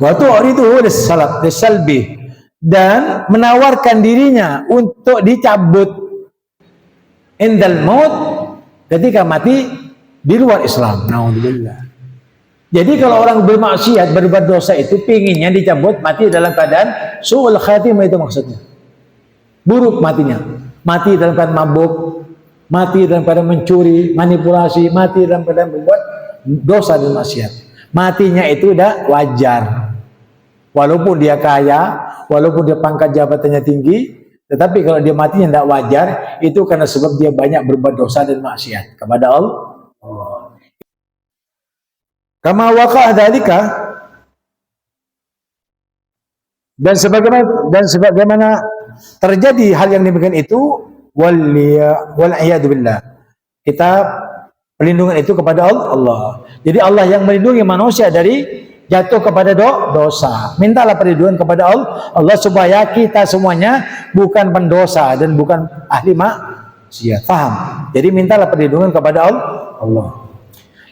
Wa tu'riduhu lis-salbi, dan menawarkan dirinya untuk dicabut indal maut, ketika mati di luar Islam. Naudzubillah. Jadi kalau orang bermaksiat, berbuat dosa itu pinginnya dicabut, mati dalam keadaan su'ul khatimah, itu maksudnya. Buruk matinya. Mati dalam keadaan mabuk, mati dalam keadaan mencuri, manipulasi, mati dalam keadaan membuat dosa dan maksiat. Matinya itu udah wajar. Walaupun dia kaya, walaupun dia pangkat jabatannya tinggi, tetapi kalau dia matinya tidak wajar, itu karena sebab dia banyak berbuat dosa dan maksiat kepada Allah. Kama waqa'a dzalika, dan sebagaimana terjadi hal yang demikian itu, wal iyadu billah. Kita perlindungan itu kepada Allah. Jadi Allah yang melindungi manusia dari jatuh kepada dosa. Mintalah perlindungan kepada Allah supaya kita semuanya bukan pendosa dan bukan ahli maksiat. Paham? Jadi mintalah perlindungan kepada Allah.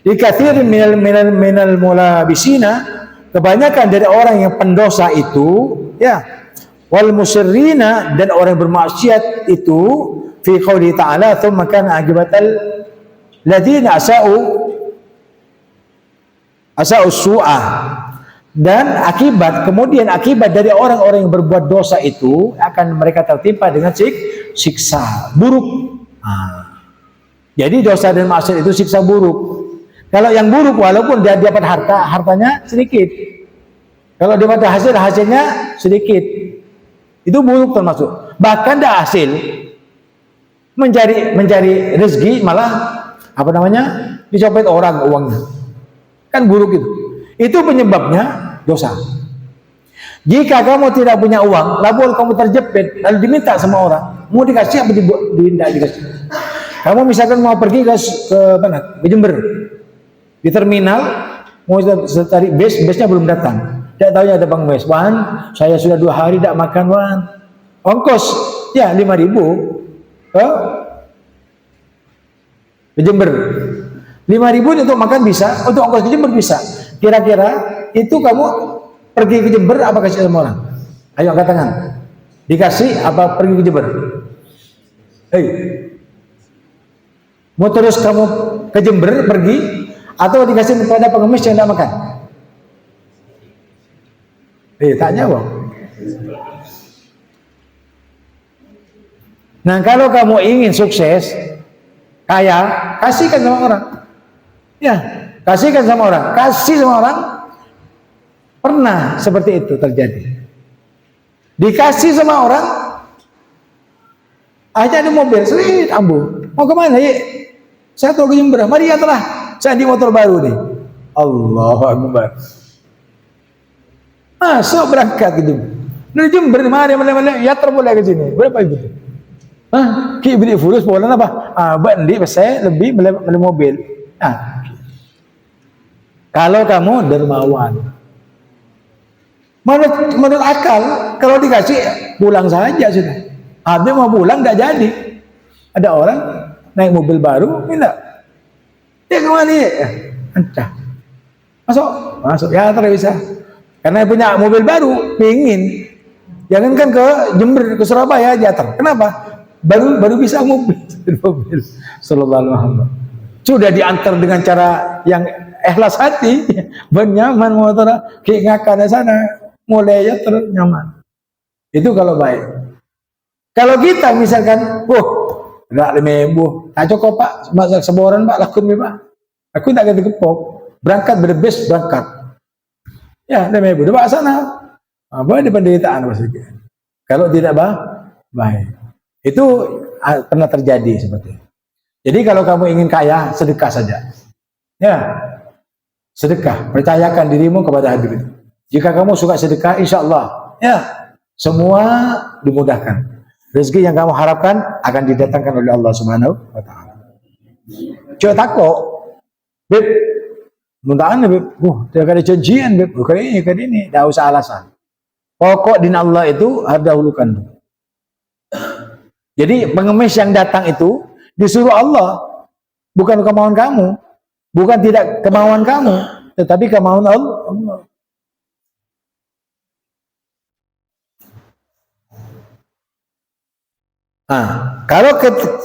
Di katsirin minal mulabisina, kebanyakan dari orang yang pendosa itu, ya, wal musirrina, dan orang yang bermaksiat itu, fi qouli ta'ala, tsumma kana aqibatal ladzina asa'u su'ah, dan kemudian akibat dari orang-orang yang berbuat dosa itu akan mereka tertimpa dengan siksa buruk. Jadi dosa dan maksiat itu siksa buruk. Kalau yang buruk, walaupun dia dapat hartanya sedikit. Kalau dia dapat hasilnya sedikit, itu buruk termasuk. Bahkan tidak hasil, mencari rezeki malah dicopet orang uangnya. Kan buruk itu. Itu penyebabnya dosa. Jika kamu tidak punya uang, lalu kamu terjepit, lalu diminta sama orang, mau dikasih apa tidak dikasih? Kamu misalkan mau pergi ke mana? Ke Jember. Di terminal mau cari busnya belum datang. Tidak tahunya ada Bang Wes, Wan, saya sudah 2 hari tidak makan, Wan. Ongkos ya 5.000 ke Jember. 5.000 untuk makan bisa, untuk ongkos ke Jember bisa. Kira-kira itu kamu pergi ke Jember apa kasih sama orang? Ayo angkat tangan. Dikasih apa pergi ke Jember? Hei. Mau terus kamu ke Jember pergi, atau dikasih kepada pengemis yang tidak makan? Tak jawab. Nah, kalau kamu ingin sukses, kaya, kasihkan sama orang. Ya, kasihkan sama orang. Kasih sama orang. Pernah seperti itu terjadi. Dikasih sama orang, aja ada mobil, sering ambu. Mau kemana ya? Saya tahu ke Jember. Mari ya telah. Saya di motor baru nih. Allahu Akbar. Masuk berangkat gitu. Dari Jember mari ya terboleh ke sini. Berapa itu? Ki beli fulus boleh apa? Bandi saya lebih beli mobil. Kalau kamu dermawan. Menurut akal, kalau dikasih pulang saja sudah. Habis mau pulang enggak jadi. Ada orang naik mobil baru, minta. Ya kemana ya? Entah. Masuk. Ya terus bisa. Karena punya mobil baru, pingin. Jangankan ke Jember, ke Surabaya jatuh. Kenapa? Baru bisa mobil. Sallallahu alaihi wasallam. Sudah diantar dengan cara yang ikhlas hati, bernyaman motor, kayak ngakak sana, mulai ya terus nyaman. Itu kalau baik. Kalau kita misalkan, enggak 5.000, tak cukup Pak, masak seboran Pak, laku nih Pak. Aku tak ganti kepok, berangkat berbes berangkat. Ya 5.000, udah Pak sana. Apa di penderitaan maksudnya? Kalau tidak baik. Itu pernah terjadi seperti itu. Jadi kalau kamu ingin kaya, sedekah saja. Ya, sedekah. Percayakan dirimu kepada Habib itu. Jika kamu suka sedekah, insya Allah, ya, semua dimudahkan. Rezeki yang kamu harapkan akan didatangkan oleh Allah Subhanahu wa Ta'ala. Coba takut, Beb, muntahan Beb, tidak ada janjian Beb, kayaknya ini, tidak usah alasan. Pokok din Allah itu harus dahulukan. Jadi pengemis yang datang itu disuruh Allah, bukan kemauan kamu, bukan tidak kemauan kamu, tetapi kemauan Allah.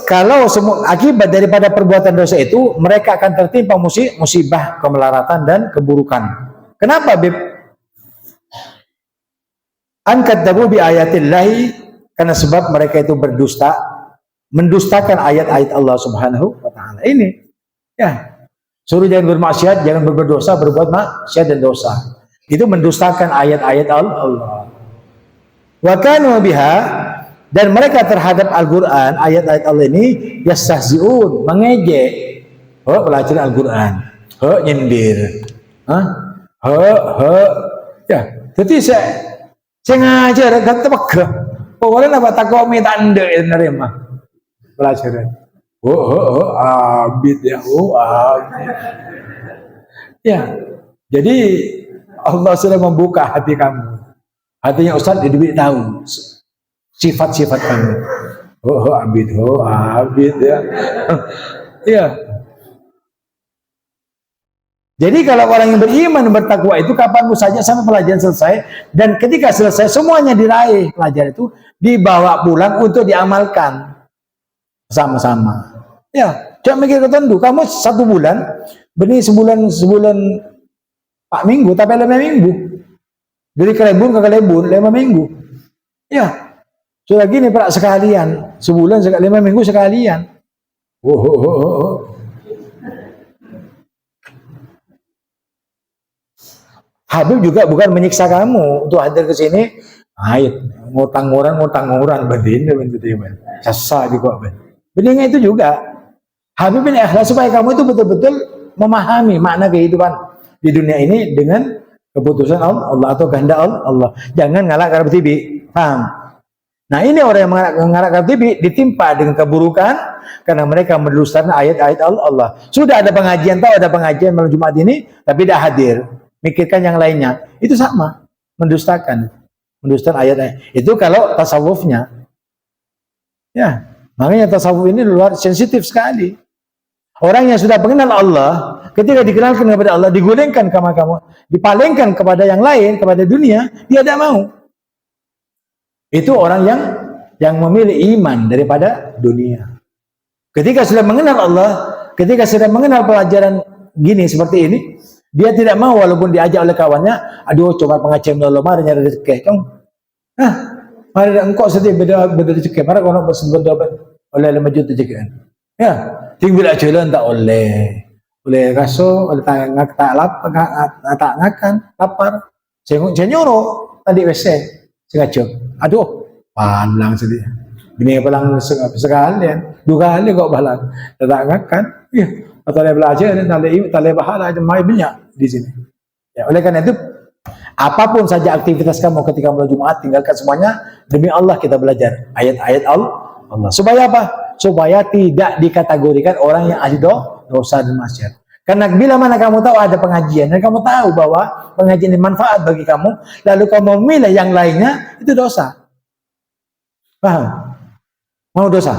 Kalau semua akibat daripada perbuatan dosa itu, mereka akan tertimpa musibah, kemelaratan dan keburukan. Kenapa, Bib? An kadzabu bi ayatillahi, karena sebab mereka itu berdusta, mendustakan ayat-ayat Allah Subhanahu wa taala. Ini ya, suruh jangan bermaksiat, jangan berbuat dosa, berbuat maksiat dan dosa. Itu mendustakan ayat-ayat Allah. Wa kanu biha, dan mereka terhadap Al-Qur'an, ayat-ayat Allah ini yastahzi'un, mengejek. Pelajaran Al-Qur'an. Nyindir. Ya, jadi saya ngajar kan tepegah. Pokoknya apa takomi tanda nerima pelajaran. Abid ya, abid. Ya, jadi Allah sudah membuka hati kamu. Hatinya Ustaz jadi tahu sifat-sifat kamu. Abid, abid ya. Ya. Jadi kalau orang yang beriman bertakwa itu kapanpun saja sampai pelajaran selesai, dan ketika selesai semuanya diraih pelajaran itu dibawa pulang untuk diamalkan sama-sama. Ya, jangan mikir tertentu. Kamu 1 bulan, benih sebulan 4 minggu, tapi 5 minggu. Dari kelebur ke kelebur 5 minggu. Ya, sudah gini Pak sekalian, sebulan 5 minggu sekalian. Habib juga bukan menyiksa kamu untuk hadir ke sini. Ayo ngutang-nguran bedin sasa juga bedinnya itu juga. Habib ini ikhlas supaya kamu itu betul-betul memahami makna kehidupan di dunia ini dengan keputusan Allah atau kehendak Allah. Jangan ngalak karena TV. Paham? Nah, ini orang yang mengalak karena TV ditimpa dengan keburukan karena mereka mendustakan ayat-ayat Allah. Sudah ada pengajian, tahu ada pengajian malam Jumat ini, tapi tidak hadir. Mikirkan yang lainnya, itu sama, mendustakan ayat-ayat. Itu kalau tasawufnya. Ya, makanya tasawuf ini luar sensitif sekali. Orang yang sudah mengenal Allah, ketika dikenalkan kepada Allah, digulingkan sama kamu, dipalingkan kepada yang lain, kepada dunia, dia tidak mau. Itu orang yang memilih iman daripada dunia. Ketika sudah mengenal Allah, ketika sudah mengenal pelajaran gini seperti ini, dia tidak mau walaupun diajak oleh kawannya, aduh coba pengajian dulu, mari nyari rezeki. Mari engkau sedih beda rezeki, mari kau nak bersembunyi dapat oleh 5 juta rezeki. Ya, tinggal aja tak oleh raso, oleh tak ngakan, lapar. Saya nyuruh tadi WC, sengaja. Aduh, palang sedih. Bini palang sekalian, 2 kali kok palang. Tak ngakan, iya. Atau belajar dan tali bahala aja mai banyak di sini. Ya, oleh karena itu apapun saja aktivitas kamu ketika malam Jumat, tinggalkan semuanya demi Allah. Kita belajar ayat-ayat Allah. Supaya apa? Supaya tidak dikategorikan orang yang ahli dosa dan maksiat. Karena bila mana kamu tahu ada pengajian dan kamu tahu bahwa pengajian ini manfaat bagi kamu, lalu kamu memilih yang lainnya, itu dosa. Paham? Mau dosa?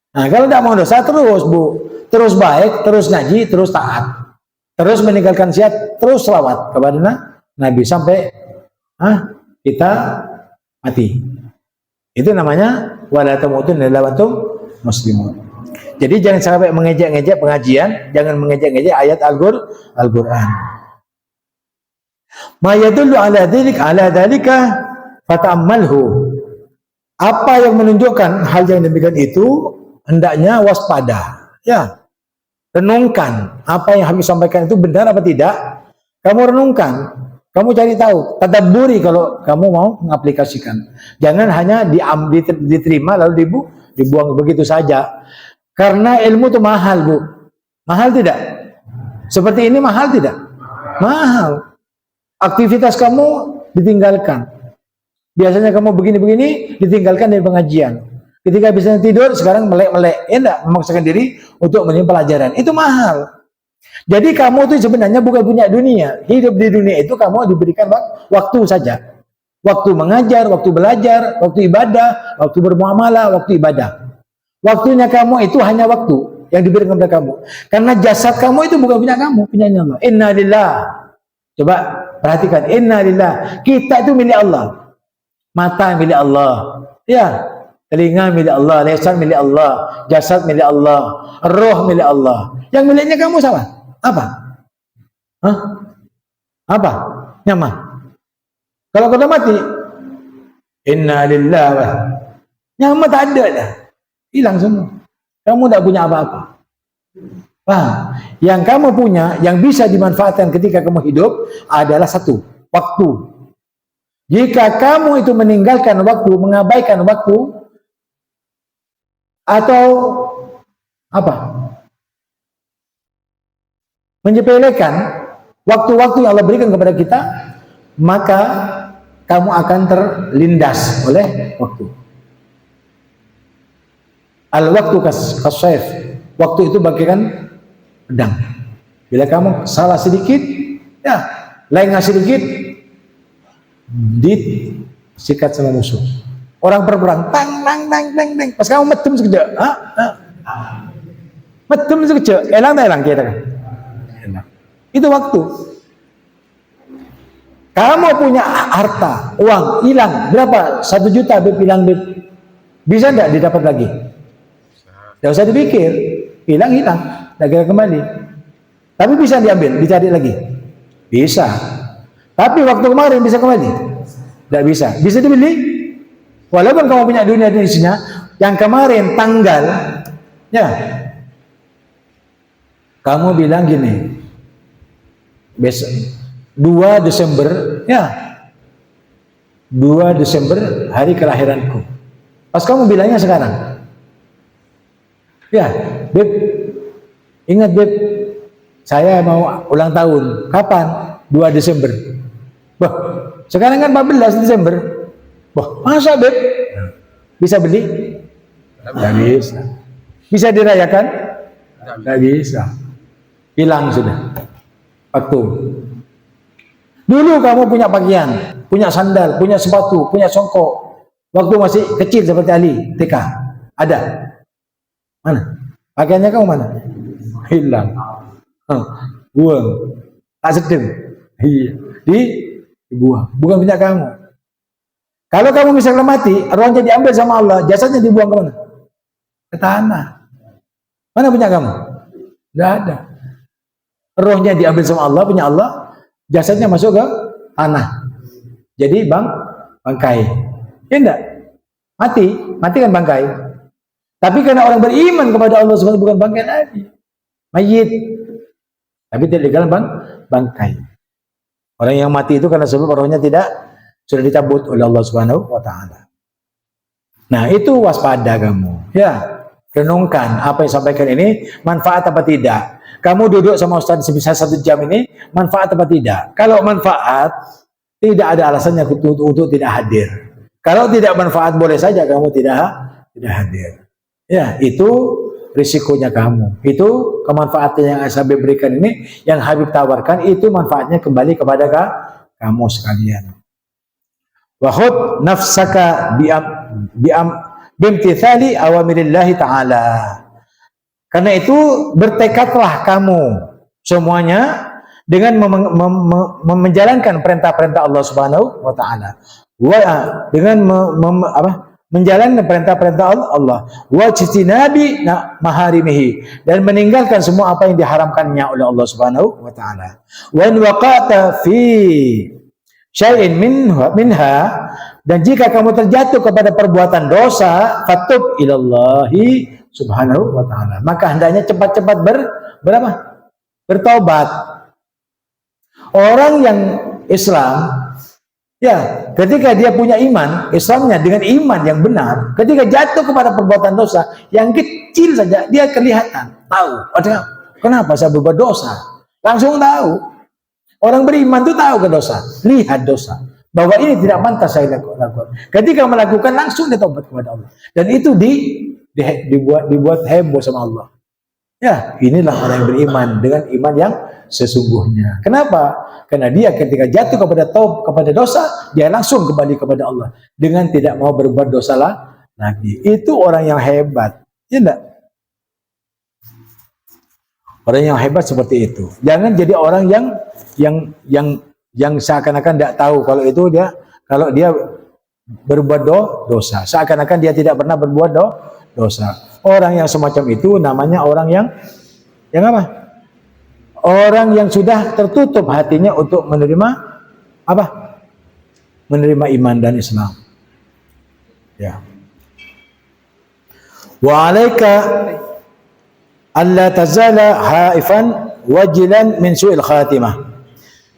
Nah, kalau tidak mau dosa terus baik, terus ngaji, terus taat, terus meninggalkan maksiat, terus selawat kepada Nabi sampai kita mati. Itu namanya wala tamutunna illa wa antum muslimun. Jadi jangan sampai mengejek-ngejek pengajian, jangan mengejek-ngejek ayat Al-Qur'an. Ma yadullu ala dzalika fata'ammalhu. Apa yang menunjukkan hal yang demikian itu, hendaknya waspada. Ya. Renungkan apa yang Habib sampaikan itu benar apa tidak. Kamu renungkan, kamu cari tahu, tadabburi kalau kamu mau mengaplikasikan. Jangan hanya diterima lalu dibuang begitu saja. Karena ilmu itu mahal, Bu. Mahal tidak? Seperti ini mahal tidak? Mahal. Aktivitas kamu ditinggalkan. Biasanya kamu begini-begini ditinggalkan dari pengajian. Ketika bisa tidur, sekarang melek-melek. Ya enggak, memaksakan diri untuk menerima pelajaran. Itu mahal. Jadi kamu itu sebenarnya bukan punya dunia. Hidup di dunia itu kamu diberikan waktu saja. Waktu mengajar, waktu belajar, waktu ibadah, waktu bermuamalah, waktu ibadah. Waktunya kamu itu hanya waktu yang diberikan kepada kamu. Karena jasad kamu itu bukan punya kamu, punya Allah. Inna lillah. Coba perhatikan, inna lillah. Kita itu milik Allah. Mata milik Allah. Ya, telinga milik Allah, lisan milik Allah, jasad milik Allah, roh milik Allah. Yang miliknya kamu siapa? Apa? Hah? Apa? Nyaman. Kalau kau dah mati, inna lillahi wa nyaman tak ada dah. Hilang semua. Kamu tak punya apa-apa. Paham? Yang kamu punya, yang bisa dimanfaatkan ketika kamu hidup adalah satu, waktu. Jika kamu itu meninggalkan waktu, mengabaikan waktu, atau apa? Menyepelekan waktu-waktu yang Allah berikan kepada kita, maka kamu akan terlindas oleh waktu. Al-waktu kasayf. Waktu itu bagaikan pedang. Bila kamu salah sedikit, ya, lengah sedikit, disikat sama musuh. Orang berperang, tang, tang, tang, tang, tang. Pas kamu medem sekejap, medem sekejap, elang tak elang kita kan? Itu waktu. Kamu punya harta, uang, hilang berapa? 1 juta, hilang, bisa enggak didapat lagi? Tidak usah dipikir, hilang, tidak kira kembali. Tapi bisa diambil, dicari lagi, bisa. Tapi waktu kemarin bisa kembali? Tidak bisa. Bisa dibeli? Walaupun kamu punya dunia di isinya, yang kemarin tanggal, ya, kamu bilang gini, besok 2 Desember, ya, 2 Desember hari kelahiranku. Pas kamu bilangnya sekarang, ya, Beb, ingat Beb, saya mau ulang tahun. Kapan? 2 Desember. Wah, sekarang kan 14 Desember. Wah, masa Beb? Bisa beli? Tidak bisa. Bisa dirayakan? Tidak bisa. Hilang sudah. Waktu. Dulu kamu punya pakaian, punya sandal, punya sepatu, punya songkok. Waktu masih kecil seperti Ali, TK. Ada? Mana? Pakaiannya kamu mana? Hilang. Buang. Tak sedang. Iya. Dibuang. Bukan punya kamu. Kalau kamu misalnya mati, rohnya diambil sama Allah, jasadnya dibuang ke mana? Ke tanah. Mana punya kamu? Tidak ada. Rohnya diambil sama Allah, punya Allah, jasadnya masuk ke tanah. Jadi bangkai. Ya enggak? Mati kan bangkai. Tapi karena orang beriman kepada Allah SWT bukan bangkai lagi, mayit. Tapi tidak dikatakan bangkai. Orang yang mati itu karena sebab rohnya sudah dicabut oleh Allah Subhanahu wa taala. Nah, itu waspada kamu. Ya, renungkan apa yang sampaikan ini manfaat apa tidak. Kamu duduk sama Ustaz sebisa 1 jam ini manfaat apa tidak? Kalau manfaat, tidak ada alasannya untuk tidak hadir. Kalau tidak manfaat, boleh saja kamu tidak hadir. Ya, itu risikonya kamu. Itu kemanfaatan yang Habib berikan ini, yang Habib tawarkan, itu manfaatnya kembali kepada kamu sekalian. Wa khud nafsaka bimtithali awamirillahi ta'ala. Karena itu bertekadlah kamu semuanya dengan menjalankan perintah-perintah Allah Subhanahu wa taala. Dengan menjalankan perintah-perintah Allah, wa jitinabi maharimihi, dan meninggalkan semua apa yang diharamkannya oleh Allah Subhanahu wa taala. Wa in waqata fi syai'in minha, dan jika kamu terjatuh kepada perbuatan dosa, fatub ilallahi subhanahu wa ta'ala, maka hendaknya cepat-cepat bertobat. Orang yang Islam, ya, ketika dia punya iman, Islamnya dengan iman yang benar, ketika jatuh kepada perbuatan dosa yang kecil saja, dia kelihatan, tahu, kenapa saya berbuat dosa, langsung tahu. Orang beriman itu tahu ke dosa, lihat dosa, bahwa ini tidak pantas saya lakukan. Ketika melakukan, langsung dia taubat kepada Allah, dan itu dibuat heboh sama Allah. Ya, inilah orang yang beriman dengan iman yang sesungguhnya. Kenapa? Karena dia ketika jatuh kepada dosa, dia langsung kembali kepada Allah dengan tidak mau berbuat dosa lagi. Itu orang yang hebat, ya enggak? Orang yang hebat seperti itu. Jangan jadi orang yang seakan-akan tidak tahu kalau dia berbuat dosa. Seakan-akan dia tidak pernah berbuat dosa. Orang yang semacam itu namanya orang yang apa? Orang yang sudah tertutup hatinya untuk menerima apa? Menerima iman dan Islam. Ya. Wa alaika alla tazala haifan wajilan min su'il khatimah.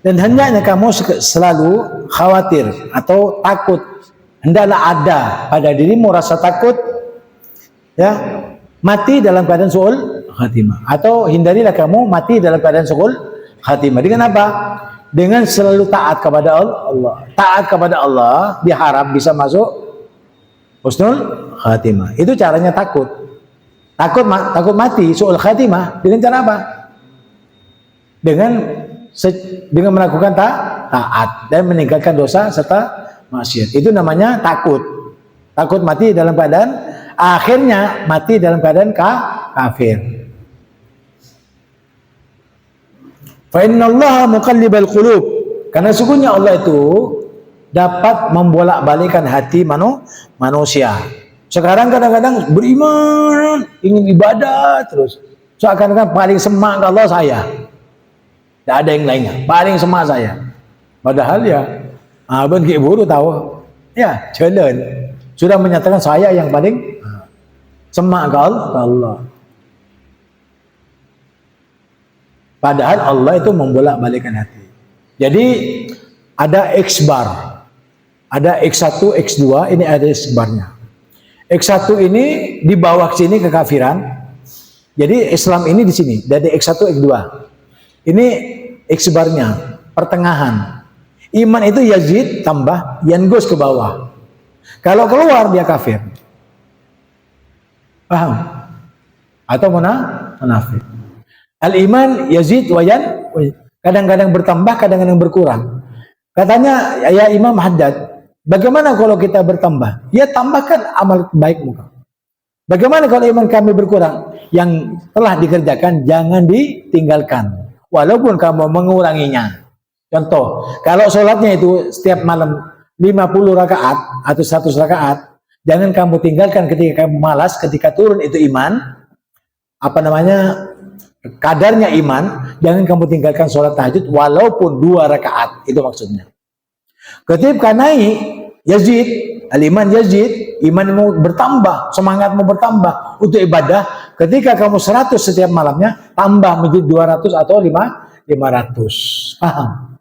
Dan hendaknya kamu selalu khawatir atau takut. Hendaklah ada pada dirimu rasa takut, ya, mati dalam keadaan su'ul khatimah. Atau hindarilah kamu mati dalam keadaan su'ul khatimah. Dengan apa? Dengan selalu taat kepada Allah. Taat kepada Allah diharap bisa masuk husnul khatimah. Itu caranya takut. Takut mati su'ul khatimah dengan cara apa? Dengan melakukan taat dan meninggalkan dosa serta maksiat. Itu namanya takut. Takut mati dalam keadaan akhirnya mati dalam keadaan kafir. Fa innallaha muqallibal qulub. Karena sungguhnya Allah itu dapat membolak-balikan hati manusia. Sekarang kadang-kadang beriman, ingin ibadah terus. Seakan-akan paling semangat Allah saya. Tidak ada yang lainnya. Paling semangat saya. Padahal ya, abang Ki Buru tahu. Ya, jalan. Sudah menyatakan saya yang paling semangat Allah. Padahal Allah itu membolak-balikan hati. Jadi ada X bar. Ada X1, X2, ini ada X barnya. X1 ini di bawah sini kekafiran. Jadi Islam ini di sini, dari X1, X2. Ini X barnya, pertengahan. Iman itu yazid tambah yangus ke bawah. Kalau keluar dia kafir. Paham? Atau munafik. Al-iman yazid wayan, kadang-kadang bertambah, kadang-kadang berkurang. Katanya ya Imam Haddad, bagaimana kalau kita bertambah? Ya tambahkan amal baikmu. Bagaimana kalau iman kami berkurang? Yang telah dikerjakan jangan ditinggalkan. Walaupun kamu menguranginya. Contoh, kalau sholatnya itu setiap malam 50 rakaat atau 100 rakaat, jangan kamu tinggalkan ketika kamu malas, ketika turun itu iman, kadarnya iman, jangan kamu tinggalkan sholat tahajud walaupun 2 rakaat, itu maksudnya. Ketika naik, yazid, al-iman yazid, imanmu bertambah, semangatmu bertambah untuk ibadah. Ketika kamu 100 setiap malamnya, tambah menjadi 200 atau 500. Paham?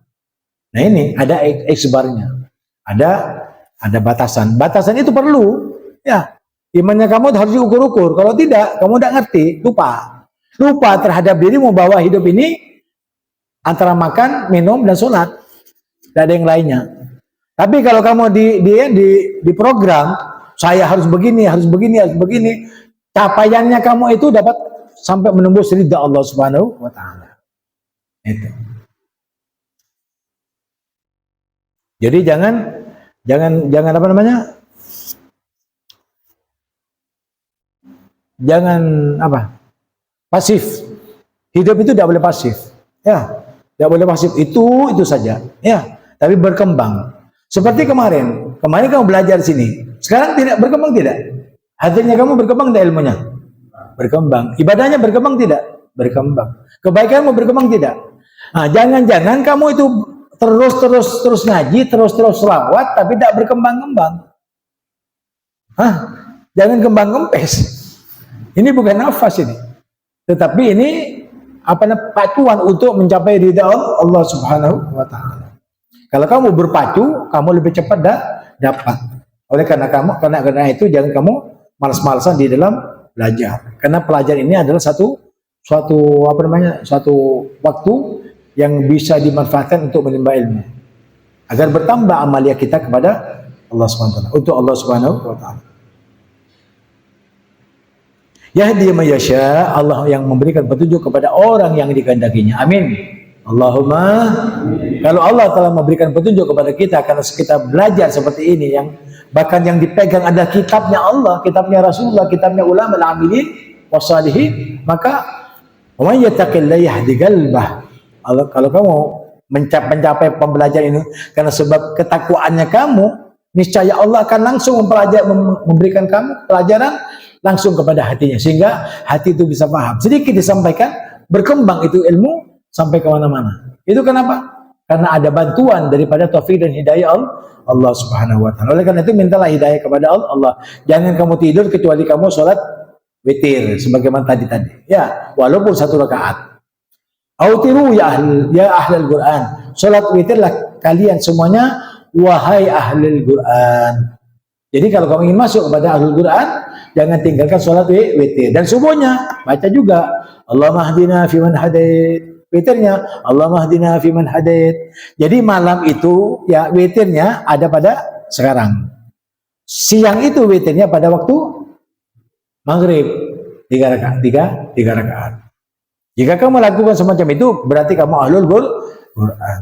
Nah ini ada X-barnya. Ada batasan. Batasan itu perlu. Ya, imannya kamu harus diukur-ukur. Kalau tidak, kamu tidak ngerti, lupa. Lupa terhadap dirimu bahwa hidup ini antara makan, minum, dan sholat. Tidak ada yang lainnya. Tapi kalau kamu di program, saya harus begini, harus begini, harus begini. Capaiannya kamu itu dapat sampai menembus ridha Allah Subhanahu wa taala. Itu. Jadi jangan apa namanya? Jangan apa? Pasif. Hidup itu tidak boleh pasif. Ya, tidak boleh pasif itu saja. Ya, tapi berkembang. Seperti kemarin kamu belajar sini. Sekarang tidak berkembang tidak? Hatinya kamu berkembang tidak ilmunya? Berkembang. Ibadahnya berkembang tidak? Berkembang. Kebaikanmu berkembang tidak? Nah, jangan-jangan kamu itu terus ngaji, terus selawat, tapi tidak berkembang-kembang. Jangan kembang kempes. Ini bukan nafas ini. Tetapi ini pacuan untuk mencapai ridha Allah Subhanahu wa taala. Kalau kamu berpacu, kamu lebih cepat dapat. Oleh karena itu jangan kamu malas-malasan di dalam belajar. Karena pelajaran ini adalah suatu waktu yang bisa dimanfaatkan untuk menimba ilmu. Agar bertambah amalia kita kepada Allah Subhanahu wa taala, untuk Allah Subhanahu wa taala. Yahdi man yasha, Allah yang memberikan petunjuk kepada orang yang dikehendakinya. Amin. Allahumma. Kalau Allah telah memberikan petunjuk kepada kita karena kita belajar seperti ini, yang bahkan yang dipegang adalah kitabnya Allah, kitabnya Rasulullah, kitabnya ulama al-amilin wasalihin, maka wa may yattaqillaha yahdi qalbah. Kalau kamu mencapai pembelajaran ini karena sebab ketakwaannya kamu, niscaya Allah akan langsung memberikan kamu pelajaran langsung kepada hatinya, sehingga hati itu bisa paham. Sedikit disampaikan, berkembang itu ilmu sampai kemana-mana. Itu kenapa? Karena ada bantuan daripada taufik dan hidayah Allah Subhanahu wa ta'ala. Oleh karena itu mintalah hidayah kepada Allah. Jangan kamu tidur kecuali kamu sholat witir sebagaimana tadi. Ya, walaupun 1 rakaat. Autiru ya ahlul Quran. Sholat witirlah kalian semuanya wahai ahlul Quran. Jadi kalau kamu ingin masuk kepada ahlul Quran, jangan tinggalkan sholat witir. Dan subuhnya baca juga Allahumma hdina fiman hadait. Witirnya Allahumma hdina fiman hadait. Jadi malam itu ya witirnya ada pada sekarang. Siang itu witirnya pada waktu maghrib 3 rakaat. 3 rakaat. Jika kamu lakukan semacam itu berarti kamu ahlul Quran.